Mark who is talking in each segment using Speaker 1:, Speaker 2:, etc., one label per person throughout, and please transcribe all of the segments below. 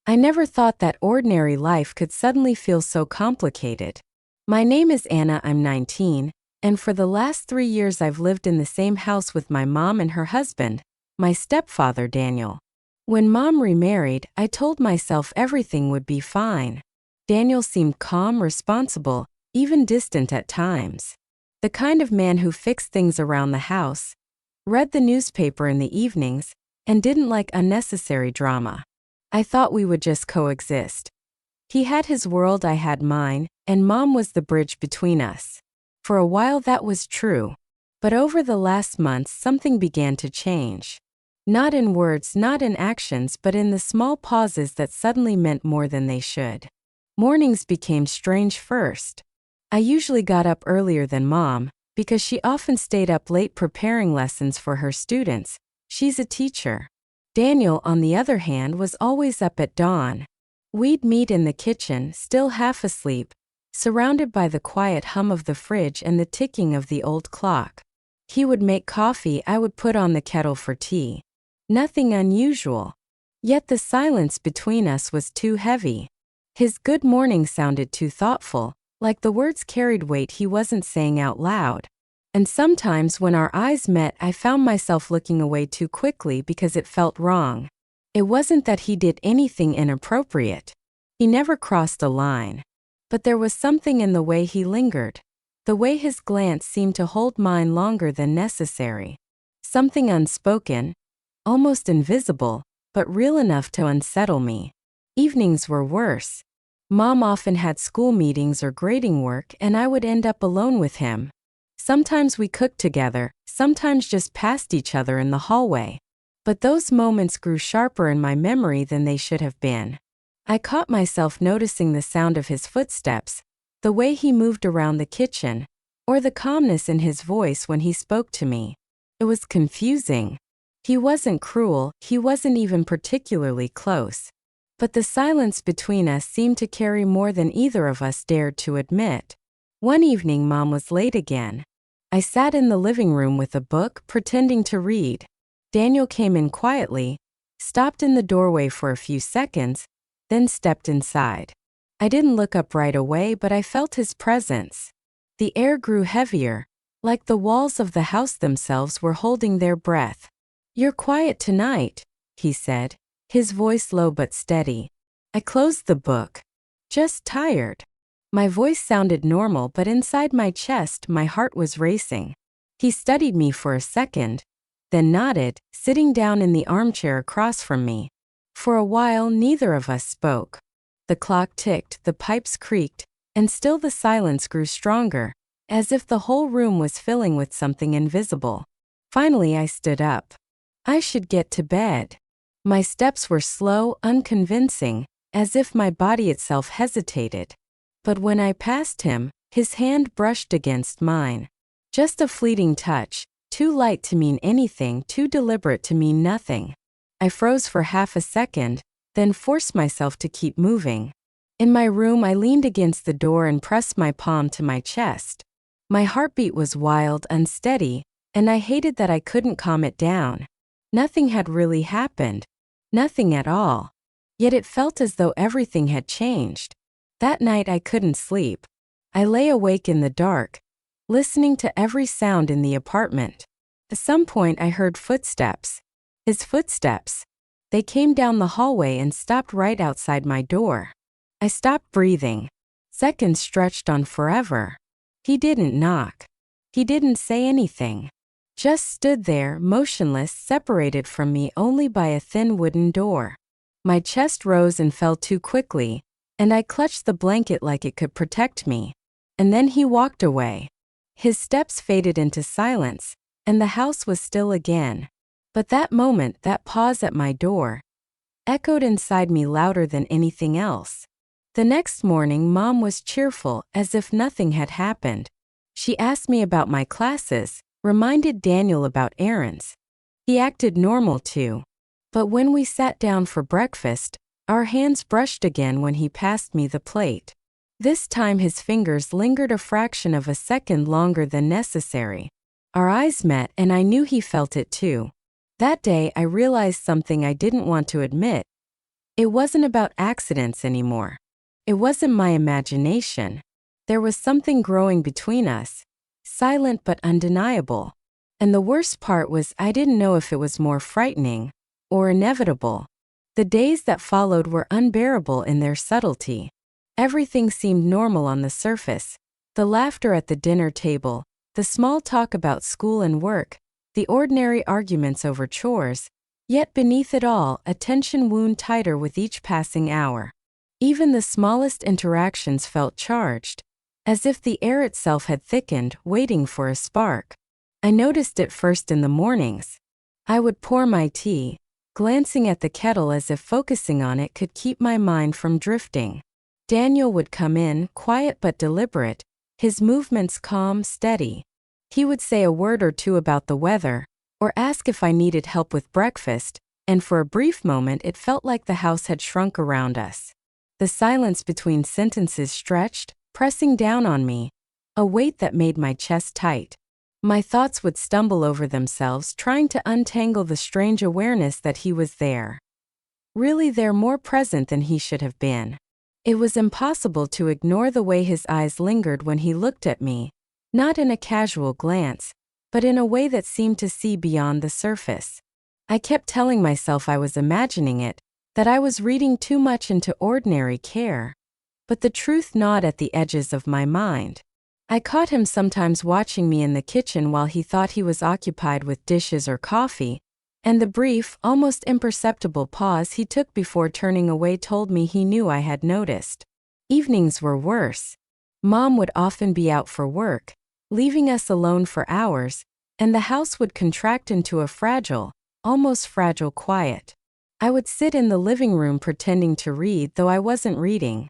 Speaker 1: I never thought that ordinary life could suddenly feel so complicated. My name is Anna, I'm 19, and for the last 3 years I've lived in the same house with my mom and her husband, my stepfather Daniel. When Mom remarried, I told myself everything would be fine. Daniel seemed calm, responsible, even distant at times. The kind of man who fixed things around the house, read the newspaper in the evenings, and didn't like unnecessary drama. I thought we would just coexist. He had his world, I had mine, and Mom was the bridge between us. For a while that was true. But over the last months something began to change. Not in words, not in actions, but in the small pauses that suddenly meant more than they should. Mornings became strange first. I usually got up earlier than Mom, because she often stayed up late preparing lessons for her students. She's a teacher. Daniel, on the other hand, was always up at dawn. We'd meet in the kitchen, still half asleep, surrounded by the quiet hum of the fridge and the ticking of the old clock. He would make coffee, I would put on the kettle for tea. Nothing unusual. Yet the silence between us was too heavy. His good morning sounded too thoughtful, like the words carried weight he wasn't saying out loud. And sometimes when our eyes met, I found myself looking away too quickly because it felt wrong. It wasn't that he did anything inappropriate. He never crossed a line. But there was something in the way he lingered, the way his glance seemed to hold mine longer than necessary. Something unspoken, almost invisible, but real enough to unsettle me. Evenings were worse. Mom often had school meetings or grading work, and I would end up alone with him. Sometimes we cooked together, sometimes just passed each other in the hallway. But those moments grew sharper in my memory than they should have been. I caught myself noticing the sound of his footsteps, the way he moved around the kitchen, or the calmness in his voice when he spoke to me. It was confusing. He wasn't cruel, he wasn't even particularly close. But the silence between us seemed to carry more than either of us dared to admit. One evening Mom was late again. I sat in the living room with a book, pretending to read. Daniel came in quietly, stopped in the doorway for a few seconds, then stepped inside. I didn't look up right away, but I felt his presence. The air grew heavier, like the walls of the house themselves were holding their breath. "You're quiet tonight," he said, his voice low but steady. I closed the book. "Just tired." My voice sounded normal, but inside my chest, my heart was racing. He studied me for a second, then nodded, sitting down in the armchair across from me. For a while, neither of us spoke. The clock ticked, the pipes creaked, and still the silence grew stronger, as if the whole room was filling with something invisible. Finally, I stood up. I should get to bed. My steps were slow, unconvincing, as if my body itself hesitated. But when I passed him, his hand brushed against mine. Just a fleeting touch, too light to mean anything, too deliberate to mean nothing. I froze for half a second, then forced myself to keep moving. In my room, I leaned against the door and pressed my palm to my chest. My heartbeat was wild, unsteady, and I hated that I couldn't calm it down. Nothing had really happened. Nothing at all. Yet it felt as though everything had changed. That night I couldn't sleep. I lay awake in the dark, listening to every sound in the apartment. At some point I heard footsteps. His footsteps. They came down the hallway and stopped right outside my door. I stopped breathing. Seconds stretched on forever. He didn't knock. He didn't say anything. Just stood there, motionless, separated from me only by a thin wooden door. My chest rose and fell too quickly, and I clutched the blanket like it could protect me. And then he walked away. His steps faded into silence, and the house was still again. But that moment, that pause at my door, echoed inside me louder than anything else. The next morning, Mom was cheerful, as if nothing had happened. She asked me about my classes, reminded Daniel about errands. He acted normal too. But when we sat down for breakfast, our hands brushed again when he passed me the plate. This time his fingers lingered a fraction of a second longer than necessary. Our eyes met, and I knew he felt it too. That day I realized something I didn't want to admit. It wasn't about accidents anymore. It wasn't my imagination. There was something growing between us, silent but undeniable. And the worst part was I didn't know if it was more frightening or inevitable. The days that followed were unbearable in their subtlety. Everything seemed normal on the surface. The laughter at the dinner table, the small talk about school and work, the ordinary arguments over chores. Yet beneath it all, a tension wound tighter with each passing hour. Even the smallest interactions felt charged, as if the air itself had thickened, waiting for a spark. I noticed it first in the mornings. I would pour my tea, glancing at the kettle as if focusing on it could keep my mind from drifting. Daniel would come in, quiet but deliberate, his movements calm, steady. He would say a word or two about the weather, or ask if I needed help with breakfast, and for a brief moment it felt like the house had shrunk around us. The silence between sentences stretched, pressing down on me, a weight that made my chest tight. My thoughts would stumble over themselves, trying to untangle the strange awareness that he was there. Really there, more present than he should have been. It was impossible to ignore the way his eyes lingered when he looked at me, not in a casual glance, but in a way that seemed to see beyond the surface. I kept telling myself I was imagining it, that I was reading too much into ordinary care. But the truth gnawed at the edges of my mind. I caught him sometimes watching me in the kitchen while he thought he was occupied with dishes or coffee, and the brief, almost imperceptible pause he took before turning away told me he knew I had noticed. Evenings were worse. Mom would often be out for work, leaving us alone for hours, and the house would contract into a fragile, almost fragile quiet. I would sit in the living room pretending to read, though I wasn't reading.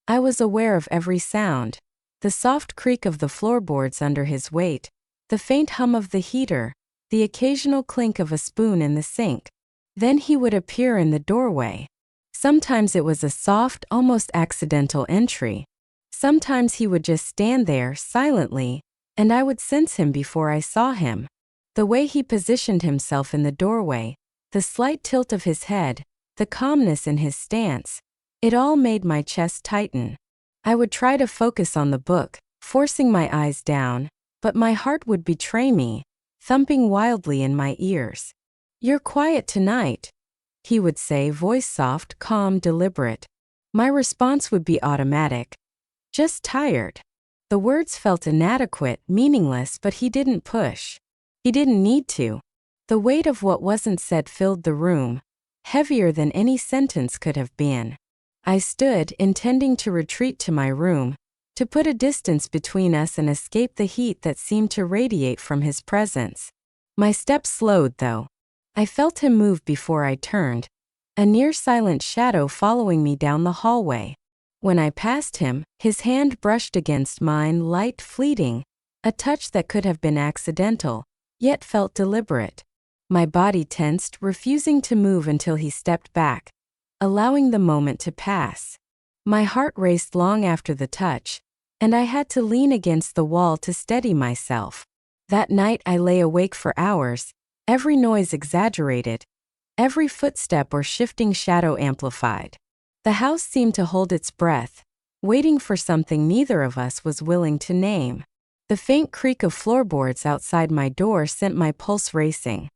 Speaker 1: I was aware of every sound, the soft creak of the floorboards under his weight, the faint hum of the heater, the occasional clink of a spoon in the sink. Then he would appear in the doorway. Sometimes it was a soft, almost accidental entry. Sometimes he would just stand there, silently, and I would sense him before I saw him. The way he positioned himself in the doorway, the slight tilt of his head, the calmness in his stance, it all made my chest tighten. I would try to focus on the book, forcing my eyes down, but my heart would betray me, thumping wildly in my ears. "You're quiet tonight," he would say, voice soft, calm, deliberate. My response would be automatic. "Just tired." The words felt inadequate, meaningless, but he didn't push. He didn't need to. The weight of what wasn't said filled the room, heavier than any sentence could have been. I stood, intending to retreat to my room, to put a distance between us and escape the heat that seemed to radiate from his presence. My steps slowed, though. I felt him move before I turned, a near silent shadow following me down the hallway. When I passed him, his hand brushed against mine, light, fleeting, a touch that could have been accidental, yet felt deliberate. My body tensed, refusing to move until he stepped back, allowing the moment to pass. My heart raced long after the touch, and I had to lean against the wall to steady myself. That night I lay awake for hours, every noise exaggerated, every footstep or shifting shadow amplified. The house seemed to hold its breath, waiting for something neither of us was willing to name. The faint creak of floorboards outside my door sent my pulse racing.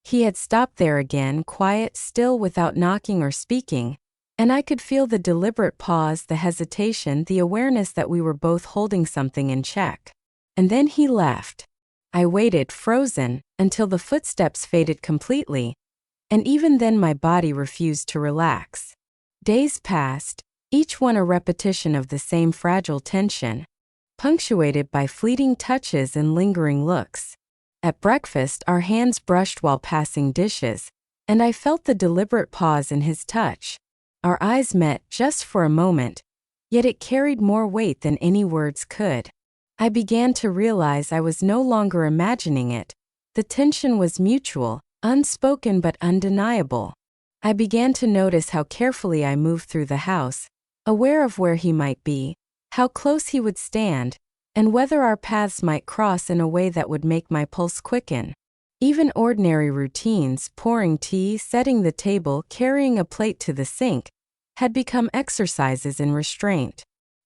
Speaker 1: He had stopped there again, quiet, still, without knocking or speaking, and I could feel the deliberate pause, the hesitation, the awareness that we were both holding something in check. And then he left. I waited, frozen, until the footsteps faded completely, and even then my body refused to relax. Days passed, each one a repetition of the same fragile tension, punctuated by fleeting touches and lingering looks. At breakfast, our hands brushed while passing dishes, and I felt the deliberate pause in his touch. Our eyes met just for a moment, yet it carried more weight than any words could. I began to realize I was no longer imagining it. The tension was mutual, unspoken but undeniable. I began to notice how carefully I moved through the house, aware of where he might be, how close he would stand, and whether our paths might cross in a way that would make my pulse quicken. Even ordinary routines, pouring tea, setting the table, carrying a plate to the sink, had become exercises in restraint.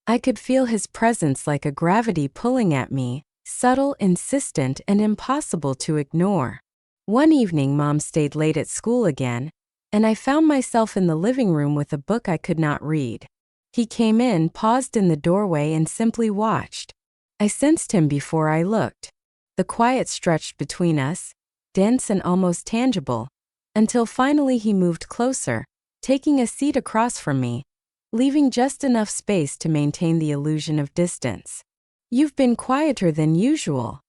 Speaker 1: I could feel his presence like a gravity pulling at me, subtle, insistent, and impossible to ignore. One evening, Mom stayed late at school again, and I found myself in the living room with a book I could not read. He came in, paused in the doorway, and simply watched. I sensed him before I looked. The quiet stretched between us, dense and almost tangible, until finally he moved closer, taking a seat across from me, leaving just enough space to maintain the illusion of distance. "You've been quieter than usual,"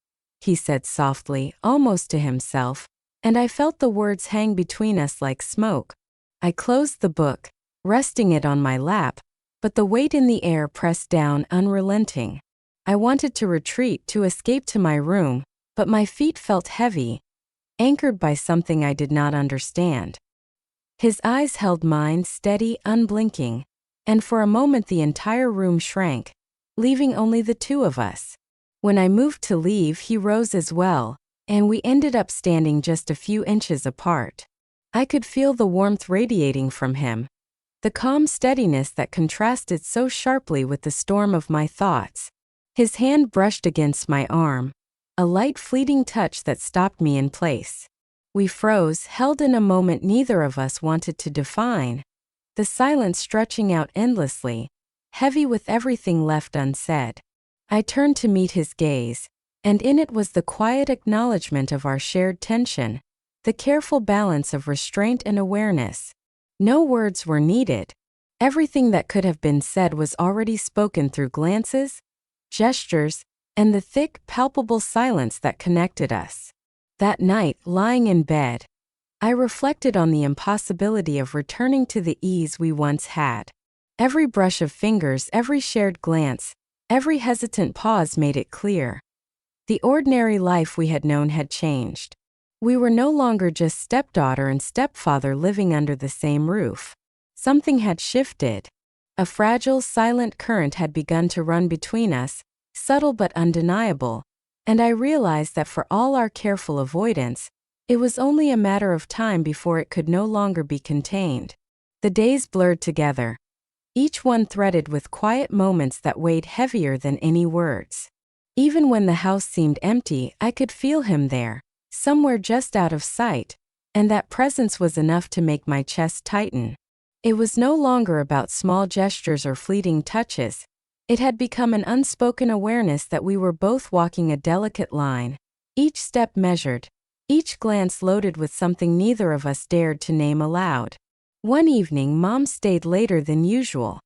Speaker 1: he said softly, almost to himself, and I felt the words hang between us like smoke. I closed the book, resting it on my lap, but the weight in the air pressed down, unrelenting. I wanted to retreat, to escape to my room, but my feet felt heavy, anchored by something I did not understand. His eyes held mine, steady, unblinking, and for a moment the entire room shrank, leaving only the two of us. When I moved to leave, he rose as well, and we ended up standing just a few inches apart. I could feel the warmth radiating from him, the calm steadiness that contrasted so sharply with the storm of my thoughts. His hand brushed against my arm, a light fleeting touch that stopped me in place. We froze, held in a moment neither of us wanted to define, the silence stretching out endlessly, heavy with everything left unsaid. I turned to meet his gaze, and in it was the quiet acknowledgement of our shared tension, the careful balance of restraint and awareness. No words were needed. Everything that could have been said was already spoken through glances, gestures, and the thick, palpable silence that connected us. That night, lying in bed, I reflected on the impossibility of returning to the ease we once had. Every brush of fingers, every shared glance, every hesitant pause made it clear. The ordinary life we had known had changed. We were no longer just stepdaughter and stepfather living under the same roof. Something had shifted. A fragile, silent current had begun to run between us, subtle but undeniable, and I realized that for all our careful avoidance, it was only a matter of time before it could no longer be contained. The days blurred together, each one threaded with quiet moments that weighed heavier than any words. Even when the house seemed empty, I could feel him there, somewhere just out of sight, and that presence was enough to make my chest tighten. It was no longer about small gestures or fleeting touches. It had become an unspoken awareness that we were both walking a delicate line, each step measured, each glance loaded with something neither of us dared to name aloud. One evening, Mom stayed later than usual.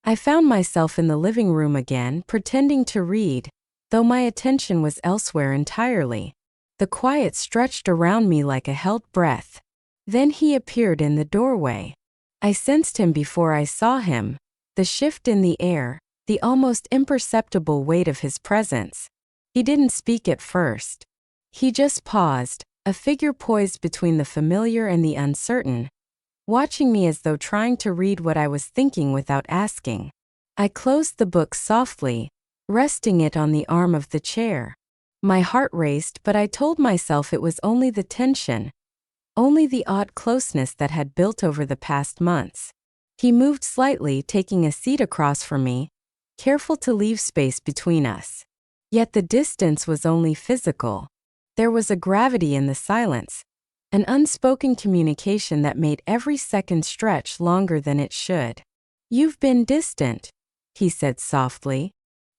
Speaker 1: I found myself in the living room again, pretending to read, though my attention was elsewhere entirely. The quiet stretched around me like a held breath. Then he appeared in the doorway. I sensed him before I saw him, the shift in the air, the almost imperceptible weight of his presence. He didn't speak at first. He just paused, a figure poised between the familiar and the uncertain, watching me as though trying to read what I was thinking without asking. I closed the book softly, resting it on the arm of the chair. My heart raced, but I told myself it was only the tension, only the odd closeness that had built over the past months. He moved slightly, taking a seat across from me, careful to leave space between us. Yet the distance was only physical. There was a gravity in the silence, an unspoken communication that made every second stretch longer than it should. "You've been distant," he said softly,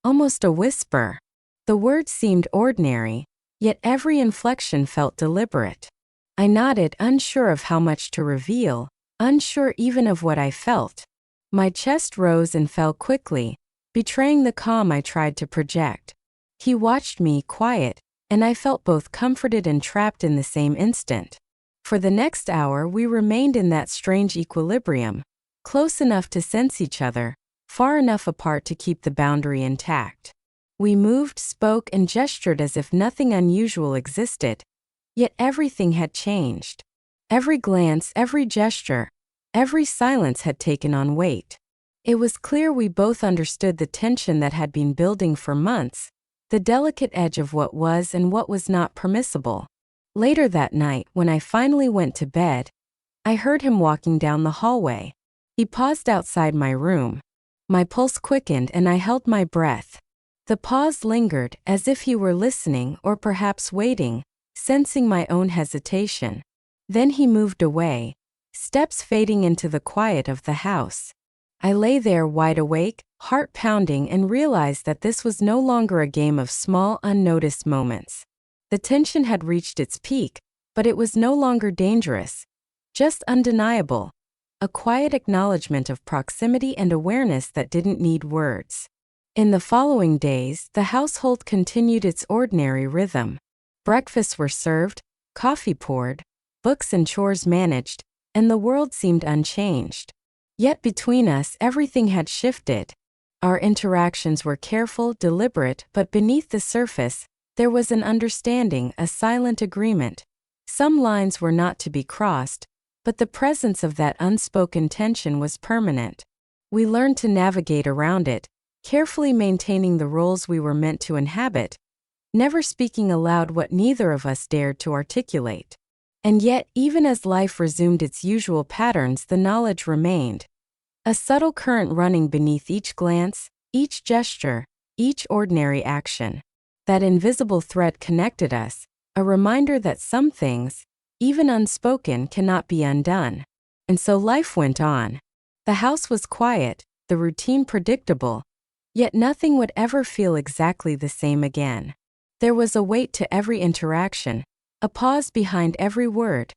Speaker 1: almost a whisper. The words seemed ordinary, yet every inflection felt deliberate. I nodded, unsure of how much to reveal, unsure even of what I felt. My chest rose and fell quickly, betraying the calm I tried to project. He watched me, quiet, and I felt both comforted and trapped in the same instant. For the next hour we remained in that strange equilibrium, close enough to sense each other, far enough apart to keep the boundary intact. We moved, spoke, and gestured as if nothing unusual existed, yet everything had changed. Every glance, every gesture, every silence had taken on weight. It was clear we both understood the tension that had been building for months, the delicate edge of what was and what was not permissible. Later that night, when I finally went to bed, I heard him walking down the hallway. He paused outside my room. My pulse quickened and I held my breath. The pause lingered, as if he were listening or perhaps waiting, sensing my own hesitation. Then he moved away, steps fading into the quiet of the house. I lay there wide awake, heart pounding, and realized that this was no longer a game of small, unnoticed moments. The tension had reached its peak, but it was no longer dangerous, just undeniable. A quiet acknowledgement of proximity and awareness that didn't need words. In the following days, the household continued its ordinary rhythm. Breakfasts were served, coffee poured, books and chores managed, and the world seemed unchanged. Yet between us, everything had shifted. Our interactions were careful, deliberate, but beneath the surface, there was an understanding, a silent agreement. Some lines were not to be crossed, but the presence of that unspoken tension was permanent. We learned to navigate around it, carefully maintaining the roles we were meant to inhabit, never speaking aloud what neither of us dared to articulate. And yet, even as life resumed its usual patterns, the knowledge remained. A subtle current running beneath each glance, each gesture, each ordinary action. That invisible thread connected us, a reminder that some things, even unspoken, cannot be undone. And so life went on. The house was quiet, the routine predictable, yet nothing would ever feel exactly the same again. There was a weight to every interaction, a pause behind every word,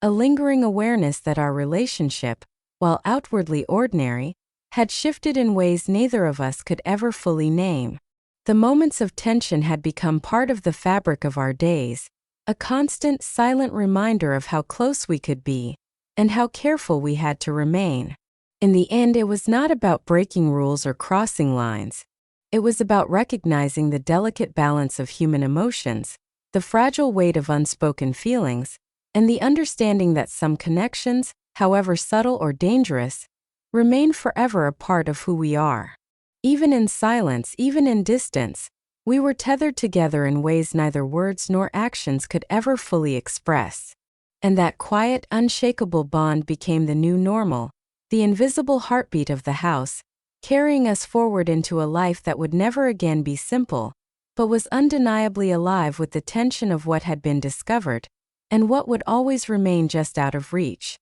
Speaker 1: a lingering awareness that our relationship, while outwardly ordinary, had shifted in ways neither of us could ever fully name. The moments of tension had become part of the fabric of our days, a constant, silent reminder of how close we could be, and how careful we had to remain. In the end, it was not about breaking rules or crossing lines. It was about recognizing the delicate balance of human emotions, the fragile weight of unspoken feelings, and the understanding that some connections, however subtle or dangerous, remain forever a part of who we are. Even in silence, even in distance, we were tethered together in ways neither words nor actions could ever fully express. And that quiet, unshakable bond became the new normal, the invisible heartbeat of the house, carrying us forward into a life that would never again be simple, but was undeniably alive with the tension of what had been discovered, and what would always remain just out of reach.